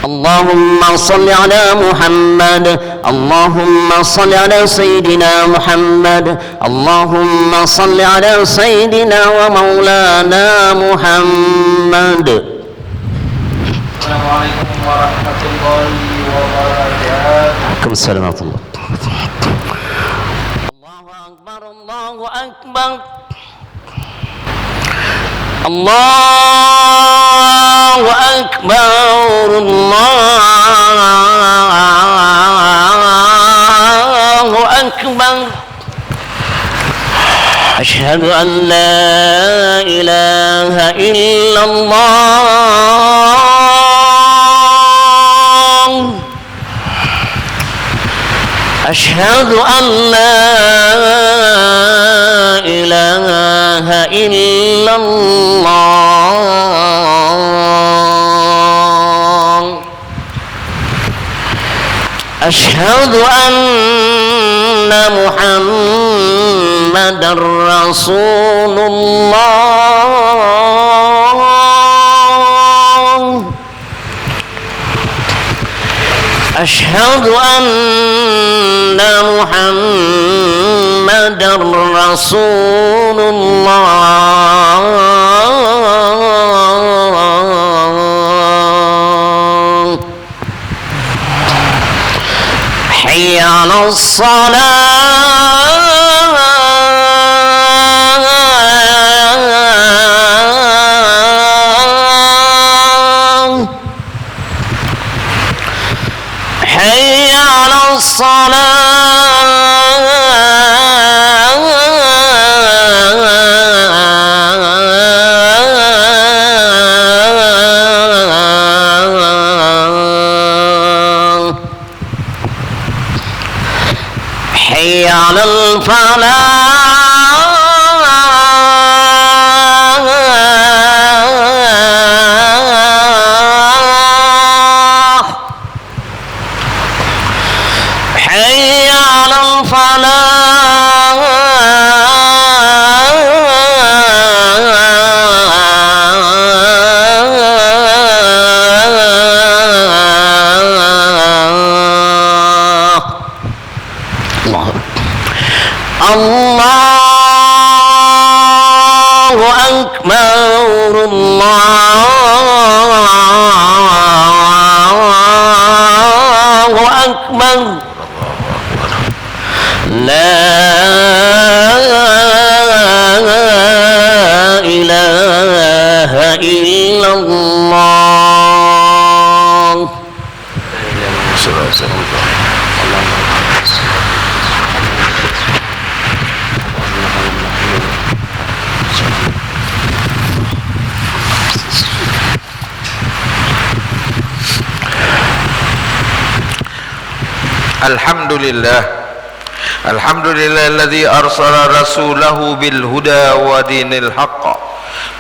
اللهم صل على محمد اللهم صل على سيدنا محمد اللهم صل على سيدنا ومولانا محمد. السلام عليكم ورحمة الله وبركاته. وعليكم السلام ورحمة الله. الله أكبر الله أكبر الله أكبر الله أكبر. أشهد أن لا إله إلا الله أشهد أن لا إله إلا الله أشهد أن محمدًا رسول الله أشهد أن محمدًا رسول الله حي على الصلاة حي على الصلاة حي على الفلاح حي على الفلاح. الله أكبر الله أكبر لا إله إلا الله. Alhamdulillah alladzi arsala rasulahu bil huda wa dinil haqq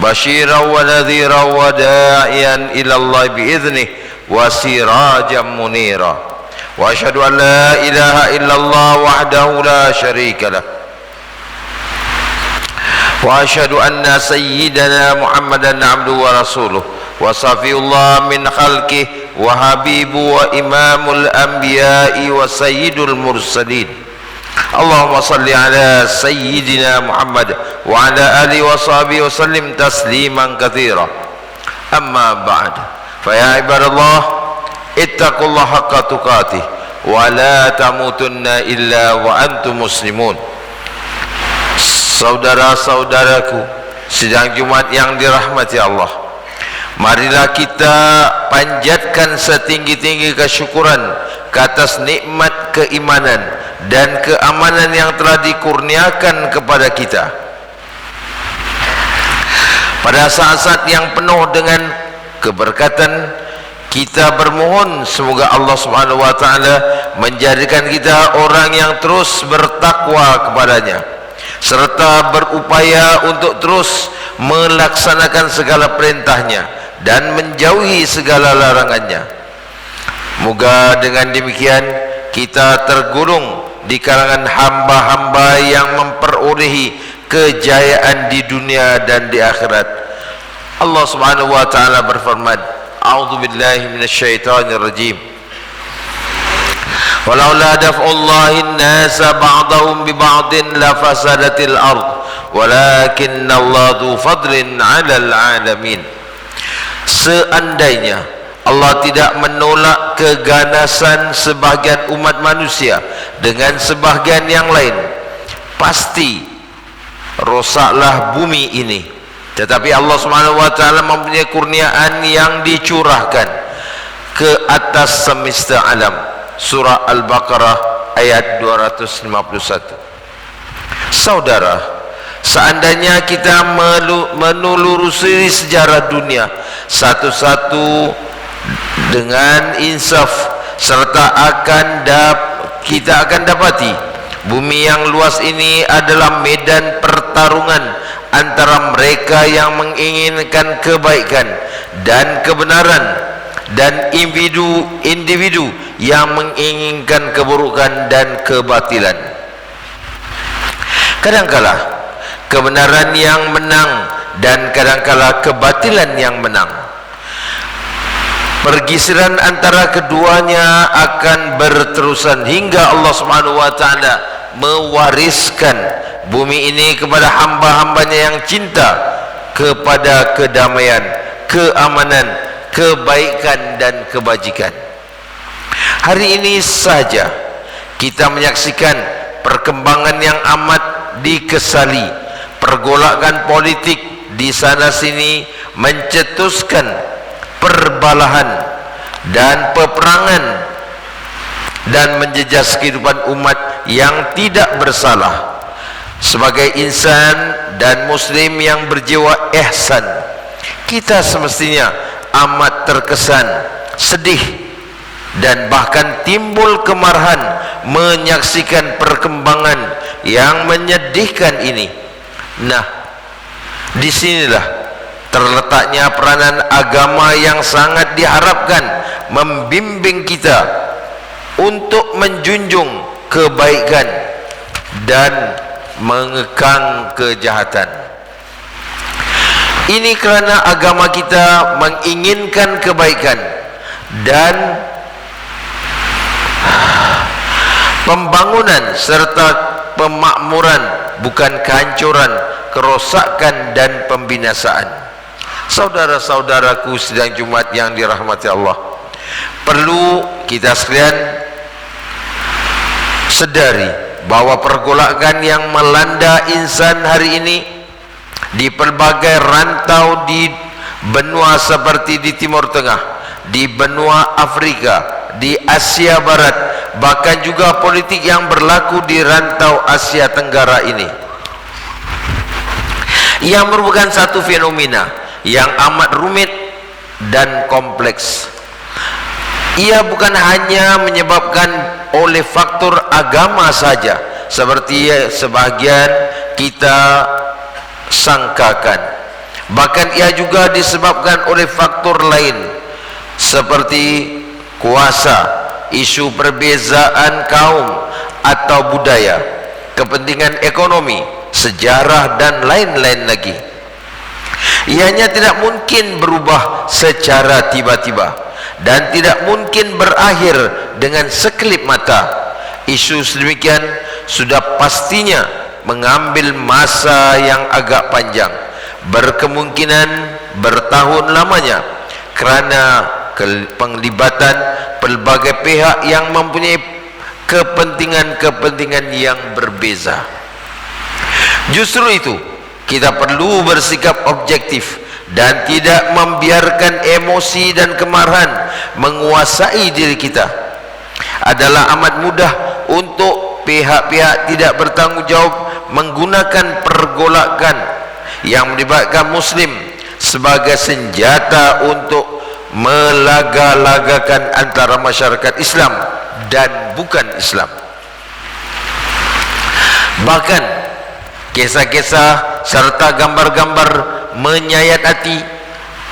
basyiran wa nadhiran wa da'iyan ila Allah bi idzni wa sirajan munira wa asyhadu an la ilaha illallah wahdahu la syarika lah wa asyhadu anna sayyidana Muhammadan abduhu wa rasuluh wa safiyullah min khalqihi wa habibu wa imamul anbiya'i wa sayyidul mursalin. Allahumma salli ala sayyidina Muhammad wa ala alihi wa sahbihi wa sallim tasliman katsira. Amma ba'd, fa ya ibadallah ittaqullaha haqqa tuqatih wa la tamutunna illa wa antum muslimun. Saudara-saudaraku sidang Jumat yang dirahmati Allah, marilah kita panjatkan setinggi-tinggi kesyukuran ke atas nikmat keimanan dan keamanan yang telah dikurniakan kepada kita. Pada saat-saat yang penuh dengan keberkatan, kita bermohon semoga Allah Subhanahu wa taala menjadikan kita orang yang terus bertakwa kepadanya serta berupaya untuk terus melaksanakan segala perintahnya dan menjauhi segala larangannya. Moga dengan demikian kita tergolong di kalangan hamba-hamba yang memperolehi kejayaan di dunia dan di akhirat. Allah Subhanahu wa taala berfirman, A'udzu billahi minasyaitonir rajim. Walaula daf'ullahi an-nasa ba'dahum bi ba'din la fasadatil ard walakinnallaha dzu fadlin 'alal 'alamin. Seandainya Allah tidak menolak keganasan sebahagian umat manusia dengan sebahagian yang lain, pasti rosaklah bumi ini. Tetapi Allah Subhanahu wa taala mempunyai kurniaan yang dicurahkan ke atas semesta alam. Surah Al-Baqarah ayat 251. Saudara, seandainya kita menelusuri sejarah dunia satu-satu dengan insaf, serta kita akan dapati bumi yang luas ini adalah medan pertarungan antara mereka yang menginginkan kebaikan dan kebenaran dan individu yang menginginkan keburukan dan kebatilan. Kadangkala kebenaran yang menang dan kadangkala kebatilan yang menang. Pergisiran antara keduanya akan berterusan hingga Allah Subhanahu wa taala mewariskan bumi ini kepada hamba-hambanya yang cinta kepada kedamaian, keamanan, kebaikan dan kebajikan. Hari ini saja kita menyaksikan perkembangan yang amat dikesali. Pergolakan politik di sana sini mencetuskan perbalahan dan peperangan dan menjejas kehidupan umat yang tidak bersalah. Sebagai insan dan muslim yang berjiwa ihsan, kita semestinya amat terkesan, sedih dan bahkan timbul kemarahan menyaksikan perkembangan yang menyedihkan ini. Nah, disinilah terletaknya peranan agama yang sangat diharapkan membimbing kita untuk menjunjung kebaikan dan mengekang kejahatan. Ini kerana agama kita menginginkan kebaikan dan pembangunan serta pemakmuran, bukan kehancuran, kerosakan dan pembinasaan. Saudara-saudaraku sidang Jumat yang dirahmati Allah, perlu kita sekalian sedari bahawa pergolakan yang melanda insan hari ini di pelbagai rantau di benua seperti di Timur Tengah, di benua Afrika, di Asia Barat, bahkan juga politik yang berlaku di rantau Asia Tenggara ini, yang merupakan satu fenomena yang amat rumit dan kompleks. Ia bukan hanya menyebabkan oleh faktor agama saja seperti sebahagian kita sangkakan, bahkan ia juga disebabkan oleh faktor lain seperti kuasa, isu perbezaan kaum atau budaya, kepentingan ekonomi, sejarah dan lain-lain lagi. Ianya tidak mungkin berubah secara tiba-tiba dan tidak mungkin berakhir dengan sekelip mata. Isu sedemikian sudah pastinya mengambil masa yang agak panjang, berkemungkinan bertahun lamanya, kerana penglibatan pelbagai pihak yang mempunyai kepentingan-kepentingan yang berbeza. Justru itu, kita perlu bersikap objektif dan tidak membiarkan emosi dan kemarahan menguasai diri kita. Adalah amat mudah untuk pihak-pihak tidak bertanggungjawab menggunakan pergolakan yang melibatkan muslim sebagai senjata untuk melaga-lagakan antara masyarakat Islam dan bukan Islam. Bahkan kisah-kisah serta gambar-gambar menyayat hati,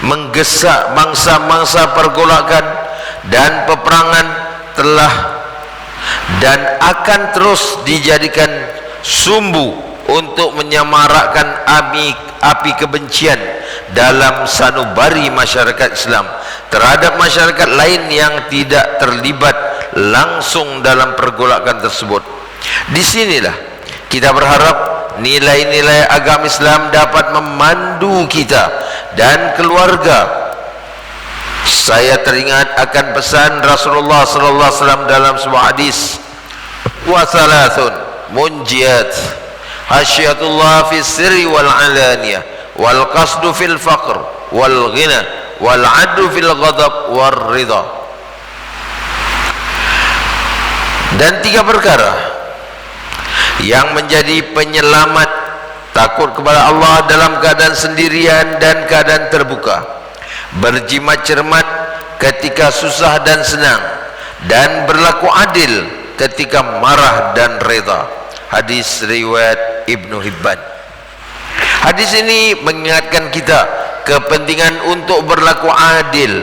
menggesak mangsa-mangsa pergolakan dan peperangan telah dan akan terus dijadikan sumbu untuk menyamarakkan api kebencian dalam sanubari masyarakat Islam terhadap masyarakat lain yang tidak terlibat langsung dalam pergolakan tersebut. Disinilah kita berharap nilai-nilai agama Islam dapat memandu kita dan keluarga. Saya teringat akan pesan Rasulullah sallallahu alaihi wasallam dalam sebuah hadis, wa thalathun munjiyat hasyatullah fi sirri wal alaniyah wal qasdu fil faqr wal ghina wal adlu fil ghadab war ridha. Dan 3 perkara yang menjadi penyelamat takut kepada Allah dalam keadaan sendirian dan keadaan terbuka, berjimat cermat ketika susah dan senang, dan berlaku adil ketika marah dan reda. Hadis riwayat Ibnu Hibban. Hadis ini mengingatkan kita kepentingan untuk berlaku adil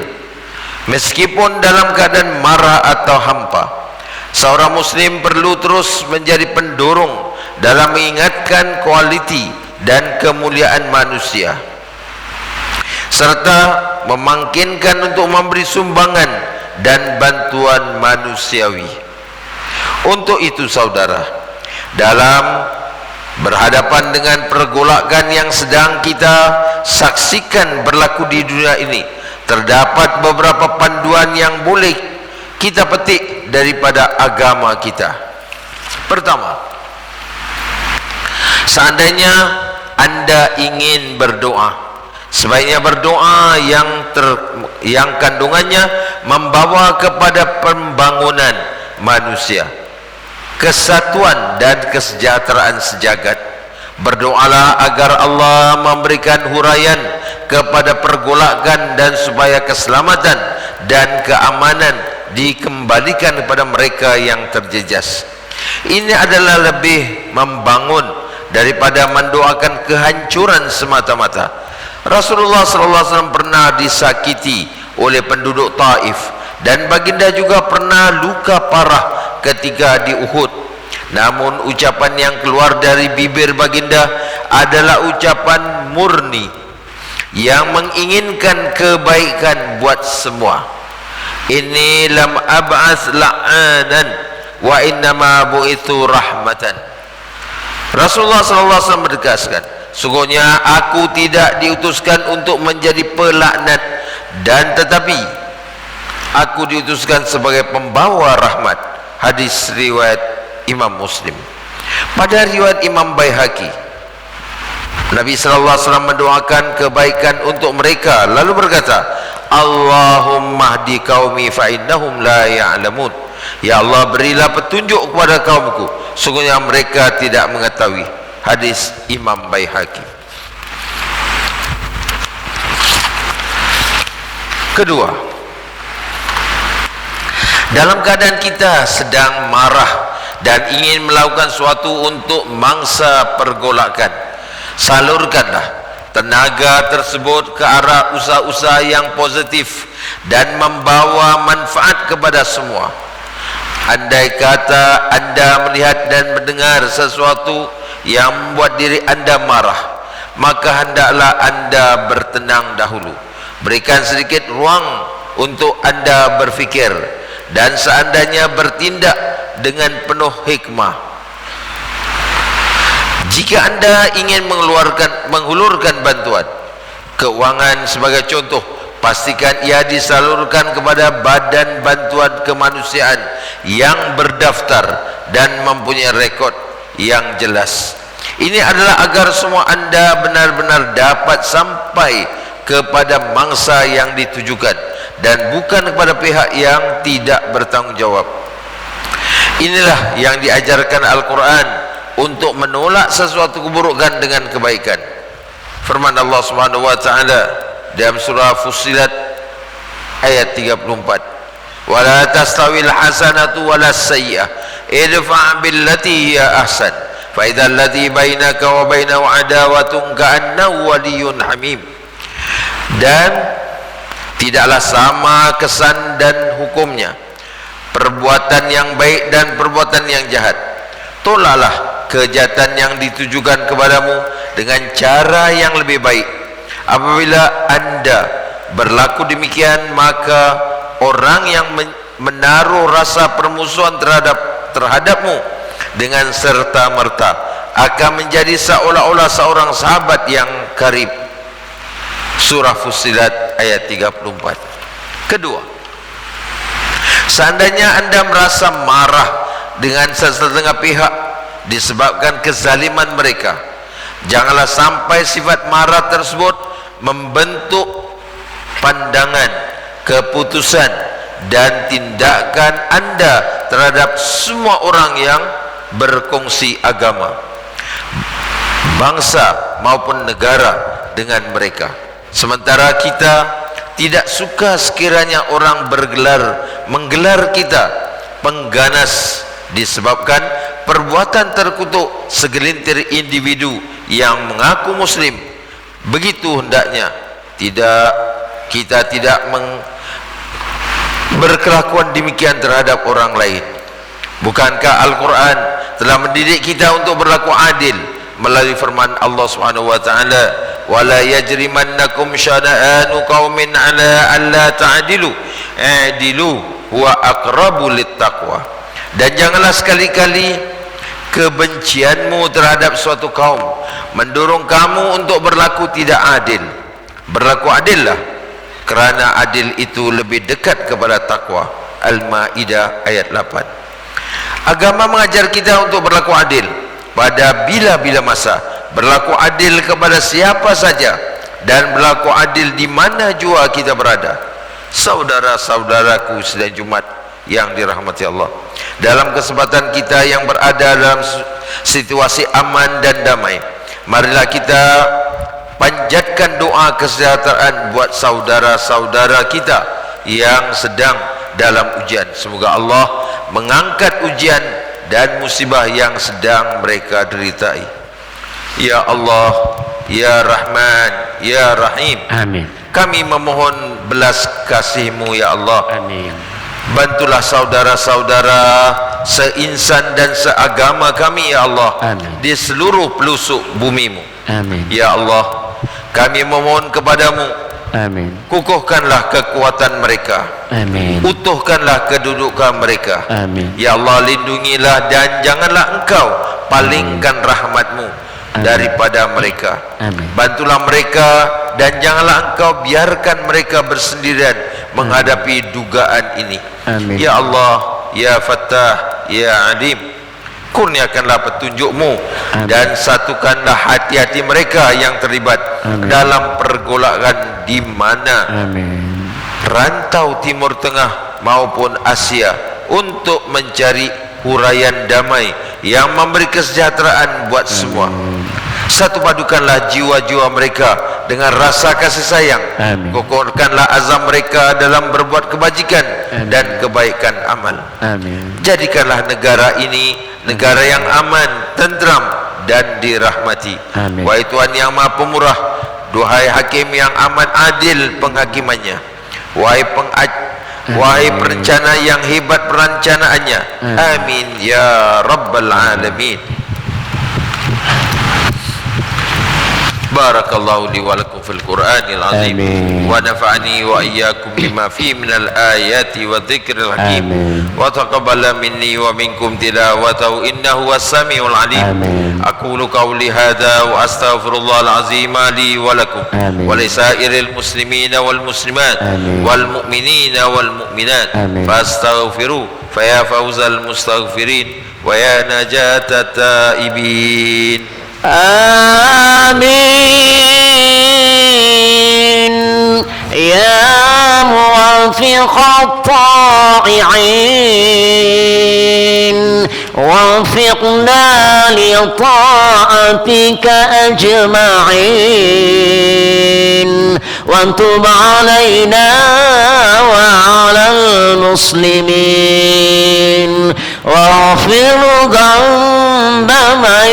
meskipun dalam keadaan marah atau hampa. Seorang muslim perlu terus menjadi pendorong dalam mengingatkan kualiti dan kemuliaan manusia, serta memungkinkan untuk memberi sumbangan dan bantuan manusiawi. Untuk itu saudara, dalam berhadapan dengan pergolakan yang sedang kita saksikan berlaku di dunia ini, terdapat beberapa panduan yang boleh kita petik daripada agama kita. Pertama, seandainya Anda ingin berdoa, sebaiknya berdoa yang kandungannya membawa kepada pembangunan manusia, kesatuan dan kesejahteraan sejagat. Berdoalah agar Allah memberikan huraian kepada pergolakan dan supaya keselamatan dan keamanan dikembalikan kepada mereka yang terjejas. Ini adalah lebih membangun daripada mendoakan kehancuran semata-mata. Rasulullah SAW pernah disakiti oleh penduduk Taif, dan baginda juga pernah luka parah ketika di Uhud. Namun ucapan yang keluar dari bibir baginda adalah ucapan murni yang menginginkan kebaikan buat semua. Inni lam ab'ats la'anan wa innama bu'itsu rahmatan. Rasulullah SAW menegaskan, sungguhnya aku tidak diutuskan untuk menjadi pelaknat, dan tetapi aku diutuskan sebagai pembawa rahmat. Hadis riwayat Imam Muslim. Pada riwayat Imam Baihaqi, Nabi SAW mendoakan kebaikan untuk mereka, lalu berkata, Allahumma hdi qaumi fa innahum la ya'lamun. Ya Allah, berilah petunjuk kepada kaumku, sungguhnya mereka tidak mengetahui. Hadis Imam Baihaqi. Kedua, dalam keadaan kita sedang marah dan ingin melakukan sesuatu untuk mangsa pergolakan, salurkanlah tenaga tersebut ke arah usaha-usaha yang positif dan membawa manfaat kepada semua. Andai kata Anda melihat dan mendengar sesuatu yang membuat diri Anda marah, maka hendaklah Anda bertenang dahulu. Berikan sedikit ruang untuk Anda berfikir, dan seandainya bertindak dengan penuh hikmah. Jika Anda ingin menghulurkan bantuan keuangan sebagai contoh, pastikan ia disalurkan kepada badan bantuan kemanusiaan yang berdaftar dan mempunyai rekod yang jelas. Ini adalah agar semua Anda benar-benar dapat sampai kepada mangsa yang ditujukan dan bukan kepada pihak yang tidak bertanggung jawab. Inilah yang diajarkan Al-Quran untuk menolak sesuatu keburukan dengan kebaikan. Firman Allah Subhanahu wa taala dalam surah Fussilat ayat 34, "Wala tastawil hasanatu walas sayyi'ah, idfa' billati hiya ahsan, fa idzal ladzi bainaka wa bainahu adawatun ka'annahu waliyyun hamim." Dan tidaklah sama kesan dan hukumnya perbuatan yang baik dan perbuatan yang jahat. Tolaklah kejahatan yang ditujukan kepadamu dengan cara yang lebih baik. Apabila anda berlaku demikian, maka orang yang menaruh rasa permusuhan terhadapmu dengan serta-merta akan menjadi seolah-olah seorang sahabat yang karib. Surah Fussilat ayat 34. Kedua, seandainya anda merasa marah dengan setengah pihak disebabkan kezaliman mereka, janganlah sampai sifat marah tersebut membentuk pandangan, keputusan dan tindakan anda terhadap semua orang yang berkongsi agama, bangsa maupun negara dengan mereka. Sementara kita tidak suka sekiranya orang menggelar kita pengganas disebabkan perbuatan terkutuk segelintir individu yang mengaku muslim. Begitu hendaknya kita tidak berkelakuan demikian terhadap orang lain. Bukankah Al-Quran telah mendidik kita untuk berlaku adil melalui firman Allah Subhanahu wa taala, "Wala yajrimannakum syana'anu qaumin 'ala alla ta'dilu, i'dilu huwa aqrabu littaqwa." Dan janganlah sekali-kali kebencianmu terhadap suatu kaum mendorong kamu untuk berlaku tidak adil. Berlaku adillah, kerana adil itu lebih dekat kepada takwa. Al-Maidah ayat 8. Agama mengajar kita untuk berlaku adil pada bila-bila masa, berlaku adil kepada siapa saja, dan berlaku adil di mana jua kita berada. Saudara-saudaraku sidang Jumat yang dirahmati Allah, dalam kesempatan kita yang berada dalam situasi aman dan damai, marilah kita panjatkan doa kesejahteraan buat saudara-saudara kita yang sedang dalam ujian. Semoga Allah mengangkat ujian dan musibah yang sedang mereka deritai. Ya Allah, Ya Rahman, Ya Rahim, Amin. kami memohon belas kasih-Mu ya Allah. Amin. Bantulah saudara-saudara seinsan dan seagama kami ya Allah. Amin. Di seluruh pelosok bumi-Mu. Amin. Ya Allah, kami memohon kepadamu, Amin. kukuhkanlah kekuatan mereka, Amin. utuhkanlah kedudukan mereka. Amin. Ya Allah, lindungilah dan janganlah Engkau palingkan rahmat-Mu daripada mereka. Amin. Bantulah mereka dan janganlah Engkau biarkan mereka bersendirian menghadapi dugaan ini. Amin. Ya Allah, Ya Fattah, Ya Alim, kurniakanlah petunjuk-Mu dan satukanlah hati-hati mereka yang terlibat dalam pergolakan di mana Amin. rantau Timur Tengah maupun Asia untuk mencari huraian damai yang memberi kesejahteraan buat semua. Satu padukanlah jiwa-jiwa mereka dengan rasa kasih sayang. Amin. Kokohkanlah azam mereka dalam berbuat kebajikan dan kebaikan amal. Amin. Jadikanlah negara ini negara yang aman, tentram dan dirahmati. Amin. Wahai Tuhan yang Maha Pemurah, duhai Hakim yang amat adil penghakimannya, wahai perencana yang hebat perencanaannya. Amin ya Rabbal Alamin. Barakallahu li wa lakum fil Qur'anil azim, wa nafa'ani wa iyyakum bima fihi minal ayati wa dzikril hakim, wa taqabbala minni wa minkum tilawatahu innahu was-sami'ul alim. Aqulu qawli hadza wa astaghfirullahal azim li wa lakum wa li sa'iril muslimina wal muslimat wal mu'minina wal mu'minat fastaghfiru fa ya fawzal mustaghfirin wa ya najatat taibin. آمين يا موفق الطائعين وفقنا لطاعتك أجمعين وتب علينا وعلى المسلمين واغفر ذنب من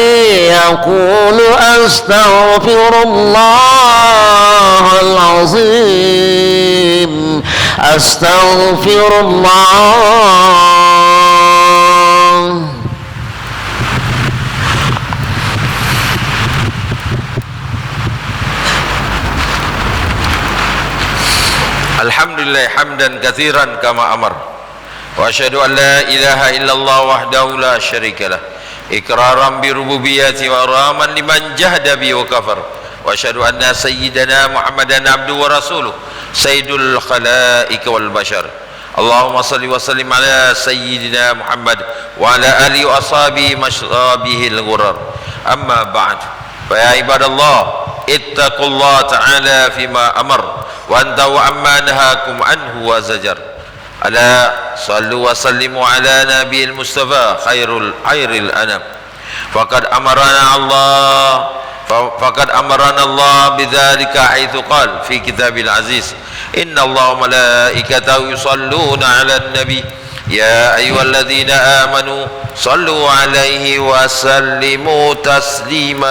يقول أستغفر الله العظيم أستغفر الله lillahi hamdan katsiran kama amar. Wa asyhadu an la ilaha illallah wahdahu la syarika lah. Iqraran bi rububiyyati wa raman liman jahada bi wa kafar. Wa asyhadu anna sayyidana Muhammadan abduhu wa rasuluh sayyidul khalaiq wal bashar. Allahumma salli wa sallim ala sayyidina Muhammad wa ala alihi wa ashabihi mashrabihil ghurar. Amma ba'd. Fa ya ibadallah, ittaqullaha ta'ala fima amar wa antahu amma nahakum anhu wa zajar. Ala sallu wa sallimu ala nabiyil mustafa khairul anam. Faqad amarana Allah bidzalika haitsu qala fi kitabil aziz. Inna Allah wa malaikatahu yusalluna 'alan nabi ya ayyuhalladzina amanu sallu 'alaihi wa sallimu taslima.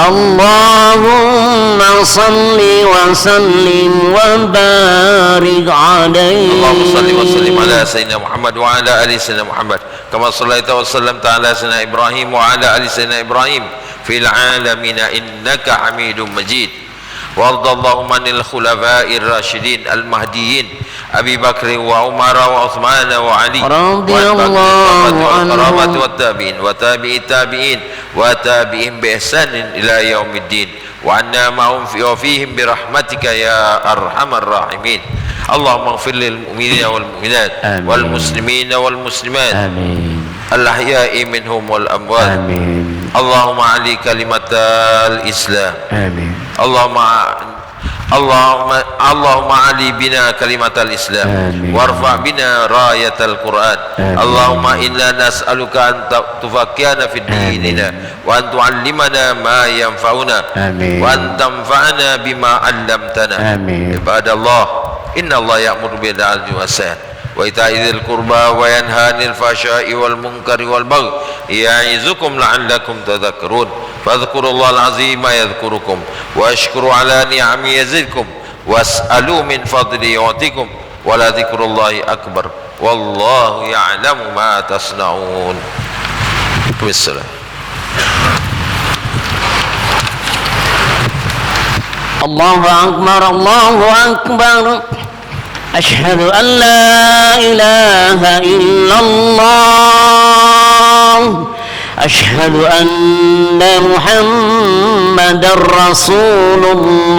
Allahumma salli wa sallim wa barik 'alaihi. Allahumma salli wa sallim ala sayyidina Muhammad wa ala ali sayyidina Muhammad kama sallaita wa sallamta ala sayyidina Ibrahim wa ala ali sayyidina Ibrahim fil 'alamin innaka Hamidum Majid. وارض اللهم عن الخلفاء الراشدين المهديين أبي بكر وعمر وعثمان وعلي رضي الله عنهم والتابعين وتابعي التابعين وتابعين بإحسان إلى يوم الدين وعنا معهم وفيهم برحمتك يا أرحم الراحمين. اللهم اغفر للمؤمنين والمؤمنات والمسلمين والمسلمات الأحياء منهم والأموات. اللهم علي كلمة الإسلام. اللهم علي بنا كلمة الإسلام وارفع بنا راية القرآن. اللهم إنا نسألك أن تفقهنا في ديننا وأن تعلمنا ما ينفعنا وأن تنفعنا بما علمتنا. عباد الله، إن الله يأمر بالعدل والإحسان وإيتاء ذي القربى وينهى عن الفحشاء والمنكر والبغي يعظكم لعلكم تذكرون. فاذكروا الله العظيم يذكركم واشكروا على نعمه يزدكم واسألوا من فضله يعطيكم ولذكر الله أكبر والله يعلم ما تصنعون. والسلام. الله أكبر الله أكبر. أشهد أن لا إله إلا الله. أشهد أن محمد رسول الله.